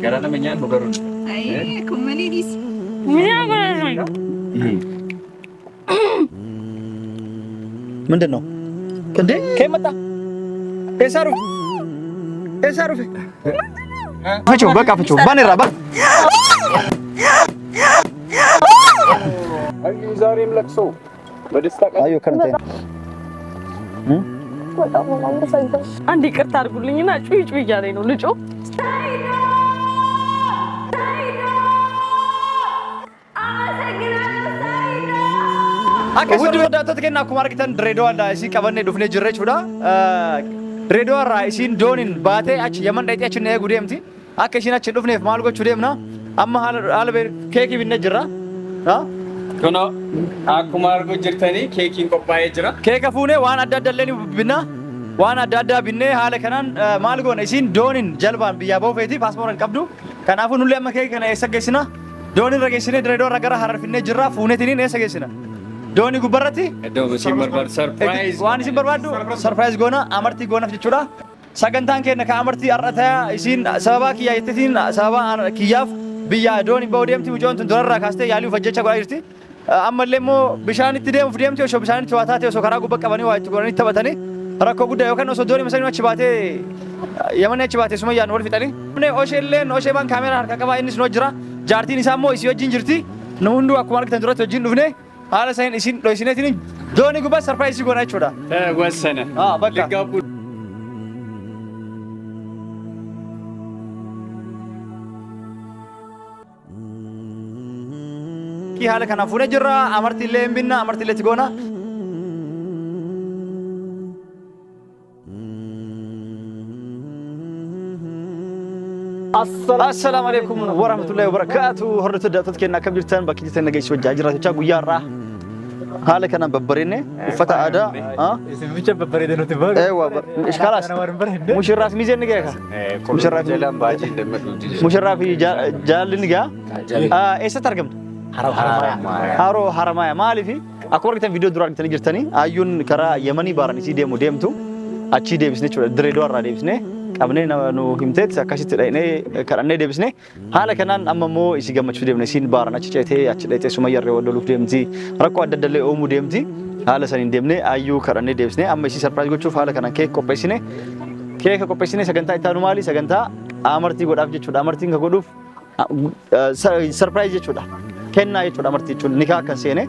Karena namanya bukan. Ay, kembali di. ምንድን ነው እንዴ? ከመጣ ኤሳሩ ፍቹ በቃ ፍቹ ባኔራ ባ አዩ ዛሬም ለቅሶ በደስታ ቀን አዩ ከንተ አንድ ይቅርታ አድርጉልኝና ጩይ ጩይ እያለኝ ነው ልጮ ውድ ወዳቶት ከና ኩማርክተን ድሬዳዋ ላይሲ ቀበኔ ዱፍኔ ጅሬች ሁዳ ድሬዳዋ ራይሲን ዶኒን ባቴ አች የመን ዳይቲያችን ነው ጉዴምቲ አከሽናችን ዱፍኔፍ ማልጎቹ ደምና አማ አልበ ኬክ ቢነ ጅራ ኮኖ አኩማርጎ ጅርተኒ ኬኪን ቆባዬ ጅራ ኬክ ፉኔ ዋን አዳዳለኒ ቢና ዋን አዳዳ ቢኔ ሃለ ከናን ማልጎን እሲን ዶኒን ጀልባን ቢያ ቦፌቲ ፓስፖርት ቀብዱ ከናፉን ሁሉ ያመከ ከና የሰገስና ዶኒን ረገስኔ ድሬዳዋ ረገራ ሐረርፍኔ ጅራ ፉኔቲኒ ነው የሰገስና ዶኒ ጉበረቲ እዶ ሲምበርባር ሰርፕራይዝ ዋን ሲምበርባዱ ሰርፕራይዝ ጎና አመርቲ ጎና ፍጭቹዳ ሰገንታን ከነ ከአመርቲ አረታ እሲን ሰበባ ኪያ የትቲን ሰበባ ኪያፍ ቢያ ዶኒ በወደምቲ ውጆንቱን ዶራ ካስተ ያሊው ፈጀቻ ጓይርቲ አመለሞ ቢሻኒት ደም ፍደምቲ ሾ ቢሻኒት ዋታቴ ሶ ከራጉ በቀበኒ ዋይት ጎኒ ተበተኒ ረኮ ጉዳይ ወከነ ሶ ዶኒ መሰኒዎች ባቴ የመነች ባቴ ሱመያን ወል ፊጠኒ ነ ኦሼሌን ኦሼባን ካሜራ ከቀባ ኢንስ ኖጅራ ጃርቲን ኢሳሞ ኢሲዮጂን ጅርቲ ነውንዱ አኩማርክ ተንድሮት ወጂን ዱፍኔ على سين إسين لو إسيناتين دوني قبّا سرپرایز يقولنا شودا. وسنة. بقى. كي حالك أنا فونا جرا أمرتي لين بينا أمرتي لتقونا. السلام عليكم ورحمة الله وبركاته. هرت الدكتور كنا كبيرتان بكيت نجيش وجاجرة تجاكو يارا. هلا كنا ببرينه وفتح أدا اسمه مش ببرينه نتبغى أيوة إيش خلاص مشرف ميزان نجاها مشرف جلام باجي مشرف جال نجا إيش ترجم هارو حرمايا مالي في أكبر كتير فيديو درا كتير نجرتني أيون كرا يمني بارني سيدي موديم تو أشي دي بسني شو دريدور را دي بسني أبني نو همتت كاشيت رأيني كراني دي بسني هلا كنان أما مو إيش جمع شو دي بسني سين بارنا أشي تي أشي تي سومايا ريو دولو دي متي ركوا ددلي أو موديم تي هلا سنين دي بسني أيو كراني دي بسني أما إيش سرپرایز قلتشوف هلا كنان كيك كوبيسيني كيك كوبيسيني سكنتا إتانو مالي سكنتا أمرتي قد أفجي شو أمرتي كقولوف سرپرایز شو ده كنا يشوف أمرتي شو نكاح كسينه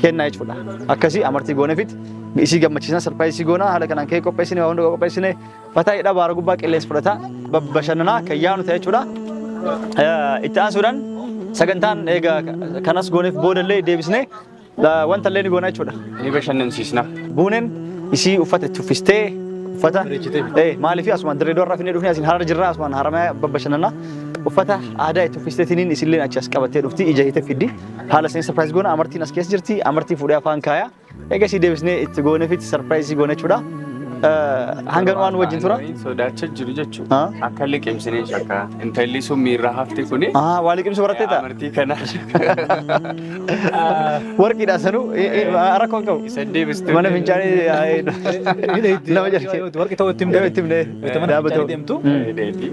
كنا يشوف أكاسي أمرتي غونه فيت إيشي جمع شيء سرپرایز غونه هلا كنان كيك كوبيسيني وانو كوبيسيني فتاة إذا بارغو باك إليس فرتا ببشرنا كيانو تاي شو ده إتان سودان سكنتان إيجا كناس غونه في بود اللي ديبسني لا وانت اللي نغونه شو ده يبشرن سيسنا بونن إيشي وفتة تفستي وفتة إيه مالي في أسمان دريدور رافيني دوفني أسين هار جرا أسمان هرماء ببشرنا وفتح عادة تفستينين إسلين أشياء كبتة رفتي إجاهي تفيدي هلا سين سرپرایز غونه أمرتي نسكيس جرتي أمرتي فوديا فان كايا إيجا سي ديبسني إتغونه فيت سرپرایز غونه شو ده هنگن وان وجين تورا سوداچ جرو جچو اكل كيمسني شكا انتلي سو ميرا هفتي كوني وعليكم سورته تا امرتي كنا ورقي داسنو اركون كو سدي بست من فنجاني لا وجه ورقي تو تيم ده دابتو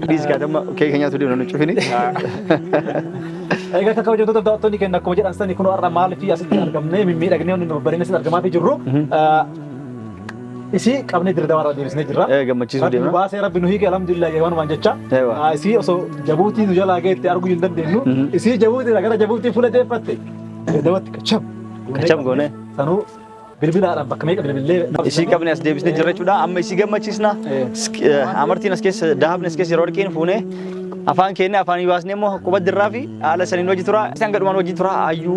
بيس كاتم كي كنيا تودي نو تشوفني ايغا كاكو جوتو دوتوني كنا كوجا انسان يكونوا ارا مال في اسي ارغمني ميمي دغني نو برينس ارغما في جرو إسي كابني دردا وارا ديبسني جرا gammachiisu deemna baase rabbi nuhi ke alhamdulillah yewan wanjacha isi oso jabuuti nu jala geete argu yindan denu isi jabuuti daga jabuuti fulate fatte dawat kacham gone sanu bilbila arab bakme bilbille isi kabne as deebisne jirrachuudha amma isi gammachiisna amartiin as keessa dahabne as keessa rodqeen fuune afaan keenya afaan ibaasne mo qubad dirraafi ala sanin wajji tura isan gadhuman wajji tura ayu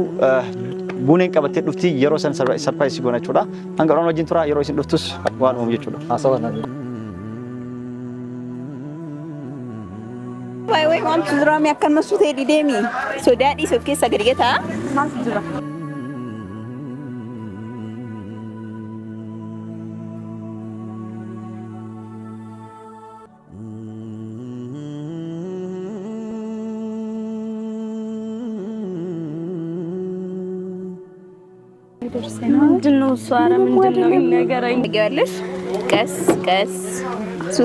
bunen qabatte dhufti yero san surprise gona chuda angaron wajin tura yero isin dhuftus waan uum jechuudha asawana Way waan tuzraa mi akka masu ta'e deemi sodaadhi sof keessa gargata maal tuzraa ምንድነው እሱ? ኧረ ምንድነው ይነገረኝ። ትገባለሽ ቀስ ቀስ እሱ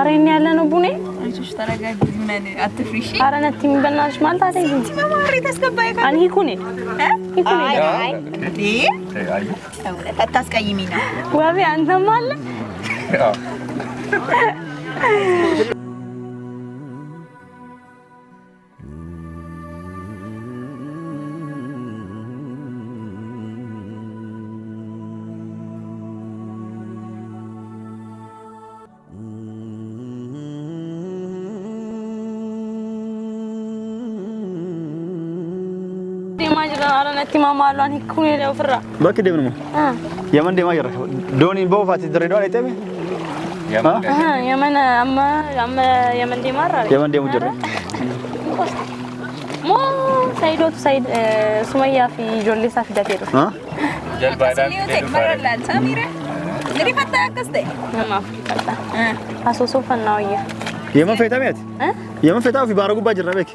أريني على نبوني أنتوش ترى من أتفريشي أنا نتيم بناش مال تادي ما مريت أسكبايك أنا يكوني يكوني ليه؟ أيوه تاسك يمينا وابي أنت مال ما جرى أنا نتيم مالو أنا يكوني له فرا باكي دي منو يمن دي ما يرى دوني بوفاتي دريدو تبي يمن أما يمن دي مرة يمن دي مجرد مو سيدو سيد سمية في جوليسا في داتيرو ها جلبادان مرة لا ساميرة نري فتا كسته ما فتا أسوسو فناوية يمن فيتا ميت يمن فيتا في بارغو باجر ربك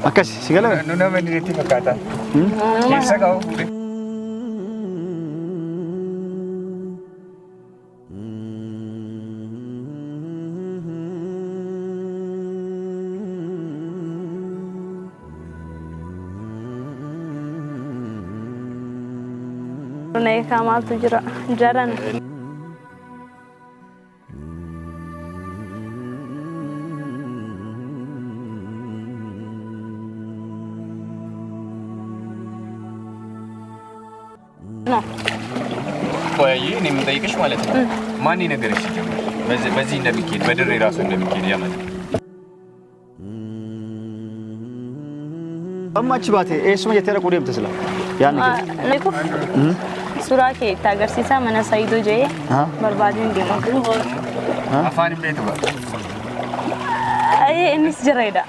أكاش سيقلا نونا من ريتي فكاتا كيف سكاو Naik kamal tu jaran. No. ቆይ እኔ የምጠይቅሽ ማለት ነው ማን ነገርሽ ጀመረ በዚህ እንደሚኬድ በድሬ ራሱ እንደሚኬድ ያመን أمّا أشباته إيش ما يترى كوريم تسلا يعني نيكو سورة كي تاجر سيسا منا سيدو جاي بربادين دي أفاني بيتو بقى أي إني سجريدا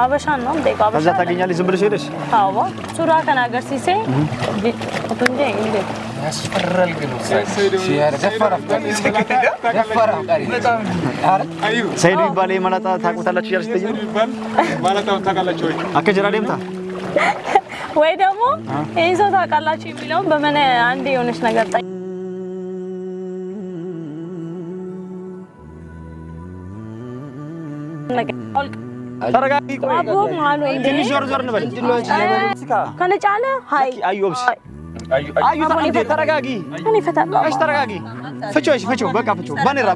أبشان نوم ديكو أبشان هذا تاجي نالي زبر شيرش هاو سورة كان أجر سيسا أبن جاي إني يسفر الجنوس شيار جفر أفكاري جفر أفكاري أيوه سيد بالي مالا تاكو تلا شيرش تيجي مالا تاكلا شوي أكجرا ديم تا ወይ ደግሞ ይሄን ሰው ታውቃላችሁ የሚለው በመነ አንዴ የሆነች ነገር ጣይ ተረጋጊ ቆይ አቦ ማሉ ትንሽ ዞር ዞር እንበል ከነጫለ ሃይ አዩብስ አዩ ተረጋጊ እኔ ፈታለሁ እሺ ተረጋጊ ፍቾ በቃ ፍቾ ባኔራ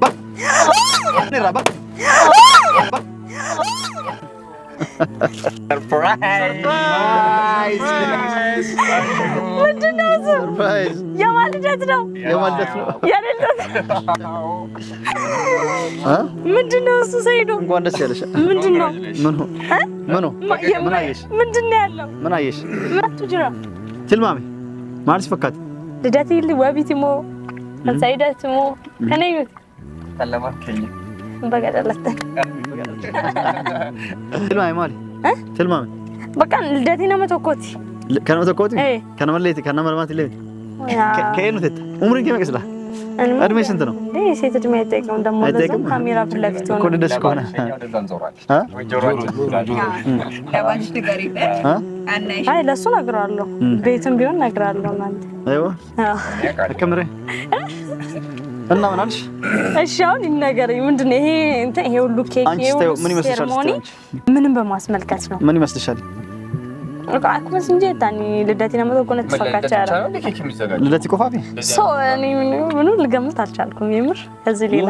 ሰርፕራይዝ ምንድነው ሰርፕራይዝ የማልደት ነው ያለልደት ምንድነው እሱ ሰይዶ እንኳን ደስ ያለሽ ምንድነው ምን አየሽ ምንድነው ያለው ምን አየሽ መጡ ጅራ ትልማሚ ማርስ ፈካት ልደት ይል ወቢቲሞ ሰይደትሞ ከነዩት ተለማከኝ በገደለተ ትልማሚ ማሊ ትልማሚ በቃ ልደቴና መተኮቲ ከነ መለይቲ ከነ መልማት ለይ ከየት ነው ኡምሪ ከመ ከስላ እድሜ ስንት ነው ሴት እድሜ አይጠይቅም ደግሞ ለዛም ካሜራ ፍለክቶ ነው ኮደ ደስ ከሆነ አይ ለሱ ነግራለሁ ቤትም ቢሆን ነግራለሁ ማለት አይዋ አከምሬ እና ምን አልሽ እሺ አሁን ይነገረኝ ምንድነው ይሄ እንትን ይሄ ሁሉ ኬክ ይሄ ምን ይመስልሻል ምንም በማስመልከት ነው ምን ይመስልሻል አኩመስ እንጂ ታኒ ልደቴና መተኮነ ተፈካቻራ ልደት ኮፋፊ ሶ እኔ ምን ልገምት አልቻልኩም የምር ከዚህ ሌላ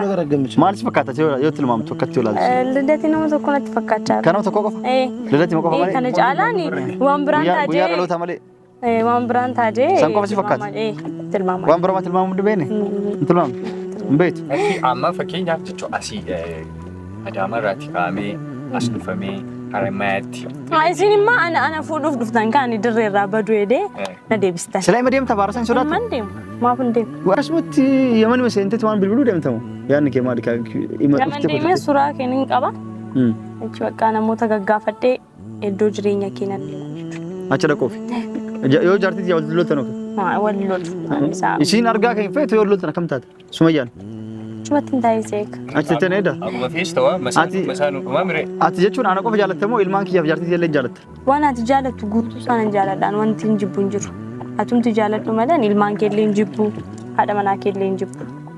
ማለት ፈካታ የትል ማምቶ ከት ይላል ልደቴና መተኮነ ተፈካቻራ ከነው ተኮቆፋ ልደት መቆፋ ማለት ከነጫላኒ ዋምብራንታ ጄ ጉያ ለሎ ተመለ ዋምብራንታ ጄ ሰንቆፋ ሲፈካት ትልማማ ዋምብራማ ትልማማ ድበኔ ትልማማ ቤት አማ ፈከኛ ትጮ አሲ አዳማ ራቲካሜ አስዱፈሜ አረማት አይ ሲኒማ አና ፉዱፍ ዱፍታን ካኒ ድሬራ በዱኤዴ ነዴብስታ ስላይ መደም ተባረሰን ሶዳት መንዴም ማፍንዴም ወራስሙት የመን መሰንተ ተዋን ብልብሉ ደምተው ያን ከማድካ ይመጥፍት ሱራ ከኒን ቀባ እቺ በቃ ነሞ ተጋጋፈዴ ኤዶ ጅሬኛ ከነን አቸደቆፍ ዮ ጃርቲት ያወልሎት ነው ወልሎት ይሲን አርጋ ከፈት ይወልሎት ነው ከምታት ሱመያን ቹመት እንዳይዘክ አትተነዳ አጉ በፌስታዋ መሳኑ ማምሬ አትጀቹን አነቆፍ ጃለተሞ ኢልማን ኪያ ጃርቲት የለ ጃለት ዋና ትጃለቱ ጉቱ ሳን ጃላዳን ወንቲ እንጅቡ እንጅሩ አቱም ትጃለቱ መለን ኢልማን ከለ እንጅቡ አደመና ከለ እንጅቡ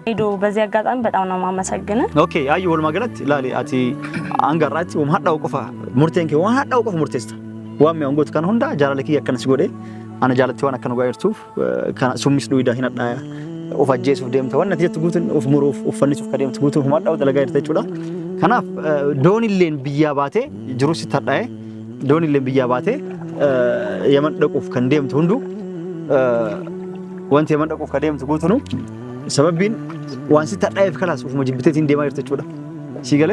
ሄዶ በዚህ አጋጣሚ በጣም ነው ማመሰግነ ኦኬ አዩ ወልማ ገለት ላሊ አቲ አንጋራቲ ወማዳው ቆፋ ሙርቴንኪ ወማዳው ቆፋ ሙርቴስታ ዋም ያንጎት ካን ሁንዳ ጃራለኪ ያከነስ ጎዴ አና ጃለቲ ዋና ከነ ጋይርቱ ካና ሱሚስ ዱይዳ ሂናዳ ኦፍ አጄስ ኦፍ ዴም ተወነት የትጉትን ኦፍ ሙሩፍ ኦፍ ፈኒስ ኦፍ ከደም ትጉቱ ወማዳው ተለጋይር ተቹዳ ከናፍ ዶኒሌን ብያባቴ ጅሩስ ተጣይ ዶኒሌን ብያባቴ የመንደቁፍ ከንደም ትሁንዱ ወንት የመንደቁፍ ከደም ትጉቱ ነው ሰበብን ዋንስ ተጣይ ፍከላስ ኦፍ መጅብቴት እንደማ ይርተቹዳ ሲገለ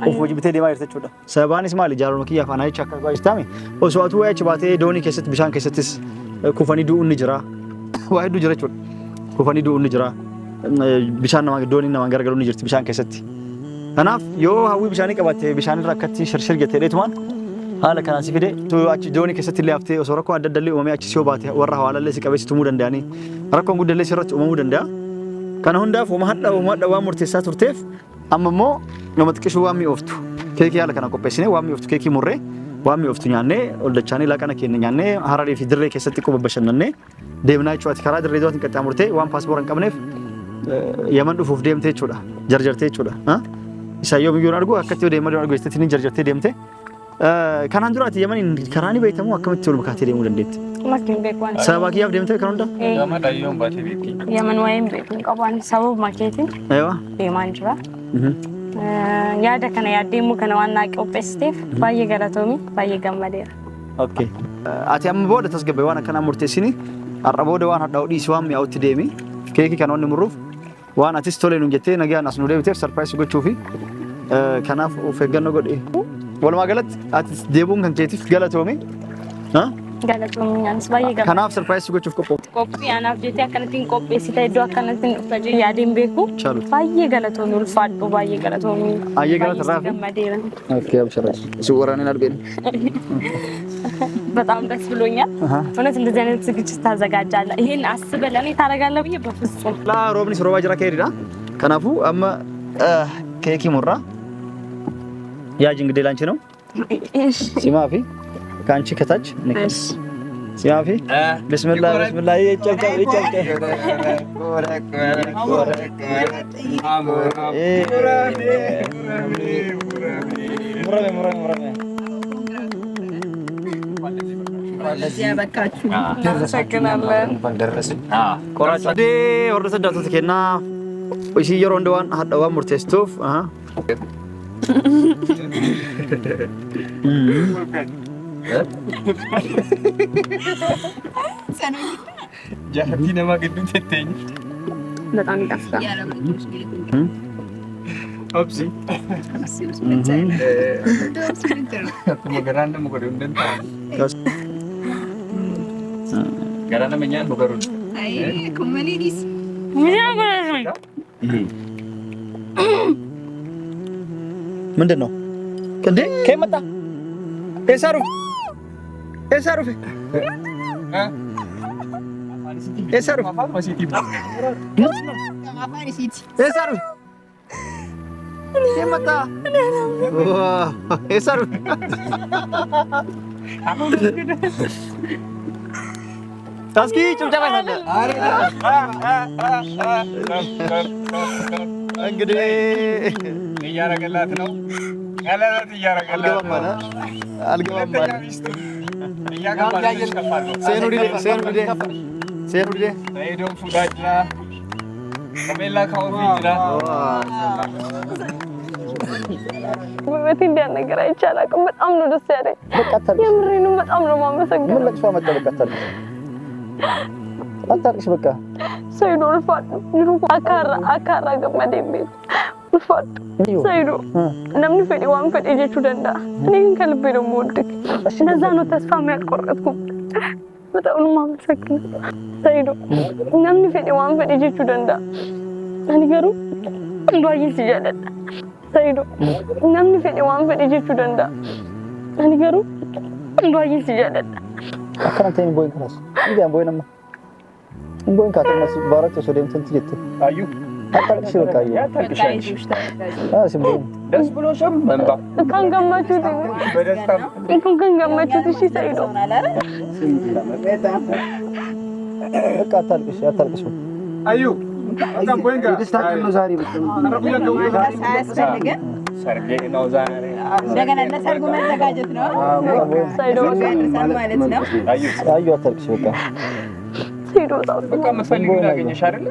ኦፍ መጅብቴት እንደማ ይርተቹዳ ሰባንስ ማሊ ጃሮ መኪያ ፋናይ ቻካ ጋይስታሚ ኦስዋቱ ያች ባቴ ዶኒ ከሰት ብሻን ከሰትስ ኩፈኒ ዱ እንጅራ ዋይዱ ጅረቹ ኩፈኒ ዱ እንጅራ ብሻን ነው ዶኒ ነው ማንገርገሩ እንጅርት ብሻን ከሰት አናፍ ዮ ሀዊ ብሻኒ ቀባቴ ብሻን ረከቲ ሽርሽር ገተሌትማን ሀለ ከናሲ ፊዴ ቱ አቺ ዶኒ ከሰት ሊያፍቴ ኦሶረኮ አደደለ ኦሜ አቺ ሲዮ ባቴ ወራ ሐዋላ ለሲ ቀበሲ ቱሙ ደንዳኒ ረኮን ጉደለ ሲሮት ኦሙ ደንዳ ከነ ሁንዳፍ ወማዳ ዋሙርቴሳ ቱርቴፍ አመሞ ነው መጥቅሹ ዋሚ ኦፍቱ ኬኪ ያለ ከና ቆጴስኔ ዋሚ ኦፍቱ ኬኪ ሙሬ ዋሚ ኦፍቱ ኛኔ ወልደቻኔ ላቀነ ከነኛኔ ሐራሪ ፊ ድሬ ከሰት ቆበበሸነኔ ደምናቹ አትከራ ድሬ ዶት እንቀጣ ሙርቴ ዋን ፓስፖርት ቀምኔፍ የመንዱ ፉፍ ደምቴ ቹዳ ጀርጀርቴ ቹዳ ኢሳዮ ሚዮን አድርጎ አከቴ ወደ የመን አድርጎ እስቲ ጀርጀርቴ ደምቴ ካናንዱራት የመን ከራኒ በይተሙ አከመት ወል መካቴ ደሙ ደንዴት ማኪን በቋን ሰባኪ ያብ ደምቴ ከሩንዳ ያማዳየውን ባቴ ቤቲ የመን ወይም ቤቱን ቀባን ሰበብ ማኬቲ አይዋ በማንጅራ ያደ ከነ ያደሙ ከነ ዋና ቆጴስቴፍ ባየ ገራቶሚ ባየ ገመዴራ ኦኬ አቲያም ቦደ ተስገበ ዋና ከና ሙርቴሲኒ አረቦ ደዋን ሀዳው ዲስ ዋም ያውት ደሚ ኬኪ ከነውን ምሩፍ ዋና አቲስቶሌ ነው ጀቴ ነገ አናስ ነው ደብቴር ሰርፕራይዝ ጎቹፊ ከናፍ ኦፈገነ ጎዴ ወልማ ገለት አቲስ ደቡን ከንቴቲፍ ገለቶሚ ገለቶሚ ያንስ ባየ ገመ ከናፍ ሰርፕራይዝ ጎቹፍ ቆጶ ያናፍ ጀቴ አከነቲን ቆጴሲ ታይዶ አከነቲን ፈጂ ያዴም ቤኩ ባየ ገለቶሚ ሩፋዶ ባየ ገለቶሚ አየ ገለት ራፊ ገመዴራ ኦኬ አብሽራሽ ሲወራኔ ናልቤን በጣም ደስ ብሎኛል። እውነት እንደዚህ አይነት ዝግጅት ታዘጋጃለህ ይሄን አስበህ ለኔ ታረጋለህ ብዬ በፍጹም ላ ሮብኒ ሶሮባ ጅራ ከሄድዳ ከናፉ አማ ኬኪ ሙራ ያጅ እንግዲህ ላንቺ ነው ሲማፊ ካንቺ ከታች ነክስ ሲማፊ ቢስሚላህ ቢስሚላህ ይጨብጨብ ሙራሜ ለዚህ ያበቃችሁ ተሰግናለን ደረሰ ቆራጭ ደ ወርደ ሰዳቱ ተከና እሺ የሮ እንደዋን ሀዳዋ ሙርቴስቶፍ ጃቲ ነማ ግዱ ተተኝ በጣም ይጣፍጣል ኦፕሲ መገራን ደሞ ጎደ እንደንታ ገራና መኛን መገሩን አይ ኮመኒዲስ ምንድነው እንዴ ከመጣ ኤሳሩ ማሲቲ ኤሳሩ ከመጣ ኤሳሩ ታስኪ ጭብጨባ ይላል እንግዲህ እያረገላት ነው ቀለበት እያረገላት ነው አልገባም ሴኑዲ ሰይዶን ፉዳጅራ ከሜላ ካውፊ ጅራ ውበት እንዲያነገር አይቻላቅም በጣም ነው ደስ ያለኝ የምሬኑ በጣም ነው ማመሰግነው ምን ለቅሶ መጣ በቃ አታርቅሽ በቃ ሰይዶ ልፋት አካራ ገመዴ ቤት ልፋት ሰይዶ ለምን ፈዲ ዋን ፈዲ ጀቹ ደንዳ እኔ ግን ከልቤ ነው የምወድክ ለዛ ነው ተስፋ የሚያቆርጥኩ በጣም ነው ማመሰግነው ሰይዶ ለምን ፈዲ ዋን ፈዲ ጀቹ ደንዳ አንገሩ እንዷይ ሲጀለዳ ሰይዶ ለምን ፈዲ ዋን ፈዲ ጀቹ ደንዳ አንገሩ እንዷይ ሲጀለዳ አካንተኝ ቦይን ክላስ እንዴም ቦይንማ ቦይን ካተነስ ባራጭ ሶዲየም ትንት ይት አዩ አታልቅሽ በቃ ያታልቅሽ ሲምቦይን ደስ ብሎሽም መንባ ካንገማቹት በደስታ ካንገማቹት እሺ ሰይዶ በቃ አታልቅሽ የደስታ ቀን ነው ዛሬ አያስፈልግም ሰርጌ ነው ዛሬ እንደገና ለሰርጉ መዘጋጀት ነው ማለት ነው አዩ አታልቅሽ በቃ ሰይዶ በቃ መፈልጊውን አገኘሽ አይደል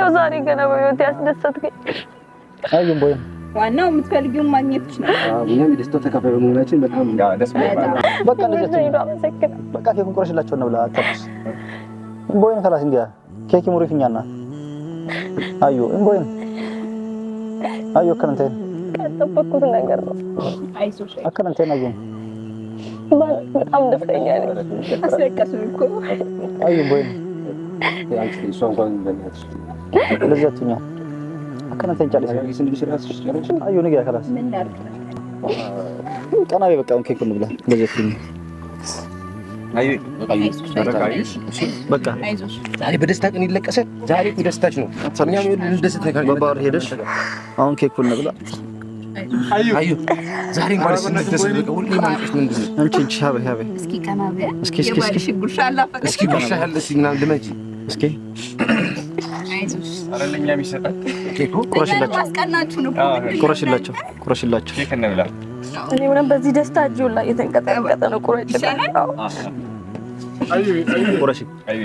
ያው ዛሬ ገና በህይወት ያስደሰትከኝ አዩም ቦይ ዋናው የምትፈልጊውን ማግኘትሽ ነው እኛም የደስታው ተካፋይ በመሆናችን በጣም ደስ ይላል በቃ እንደዚህ በቃ ኬኩን ቆርሽላቸው ነው ብላ አታልቅሽ ቦይን خلاص እንዲያ ኬክ ሙሪፍኛና አዩ ቦይን አዩ ከነንተ ከተፈኩት ነገር ነው አይዞሽ አከነንተ ነው በጣም ደስተኛ ነኝ አስለቀሱኝ እኮ አዩ ቦይን አንቺ እሷ እንኳን በእናትሽ ለዛቱኛ አከነንተ እንጫለሽ ስንት ራስሽ ጨረሽ አዩ ንገር خلاص ምን ላድርግ ቀናቤ በቃ ኬኩን ብላ ለዛቱኛ አይ በቃ አይዞሽ ዛሬ በደስታ ቀን ይለቀሳል ዛሬ ደስታች ነው እኛም ልንደሰት ነገር በባር ሄደሽ አሁን ኬኩን ብላ አዩ ዛሬ እንኳን ስንደሰት በቃ ሁሌ ማንቀስ ምንድነው አንቺ ሻበ እስኪ ቀናበያ እስኪ ጉርሻ አላፈቀ እስኪ ብሻል እስኪ ምናምን ልመጂ እስኪ አይዞሽ አረለኛ የሚሰጣት ኬኩ ቁረሽላቸው ማስቀናችሁ ነው ቁረሽላቸው ኬክ እንብላ እኔ ምንም በዚህ ደስታ እጁ ላይ የተንቀጠቀጠ ነው ቁረጭ ነው ቁረሽ አይ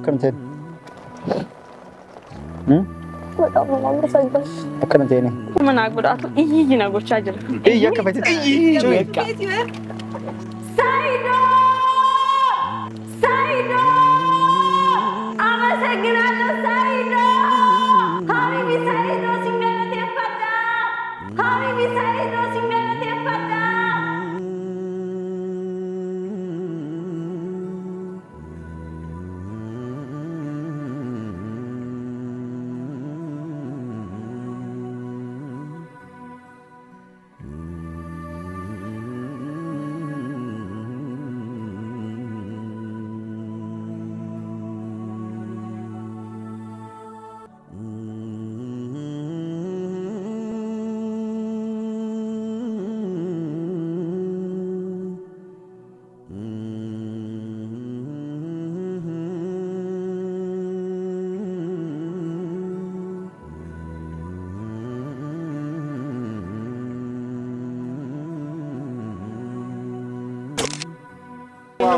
كنتين በጣም ነው ማመሰግነው كنتين ምን አግብዳቱ ይይ ነገሮች አጀለ يا كفتي ሳይዶ አመሰግናለሁ ሳይዶ ሀቢቢ ሳይዶ ሲመረት ይፈታ ሀቢቢ ሳይዶ ሲመረት ይፈታ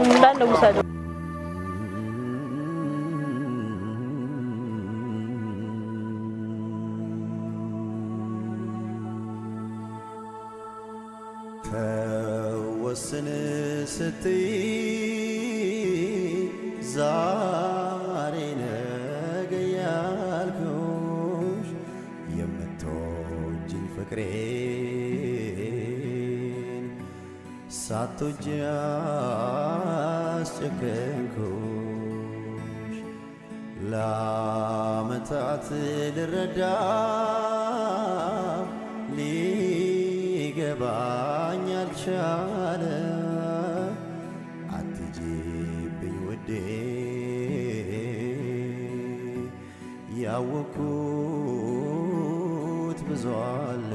እንዳለ ውሰዱ ፈወስን ስትይ ዛሬ ነገ ያልኩሽ የምትወጂኝ ፍቅሬን ሳትወጂ አስጨከንኩሽ ለዓመታት ልረዳ ሊገባኝ አልቻለ አትጂብኝ ውዴ ያወኩት ብዙ አለ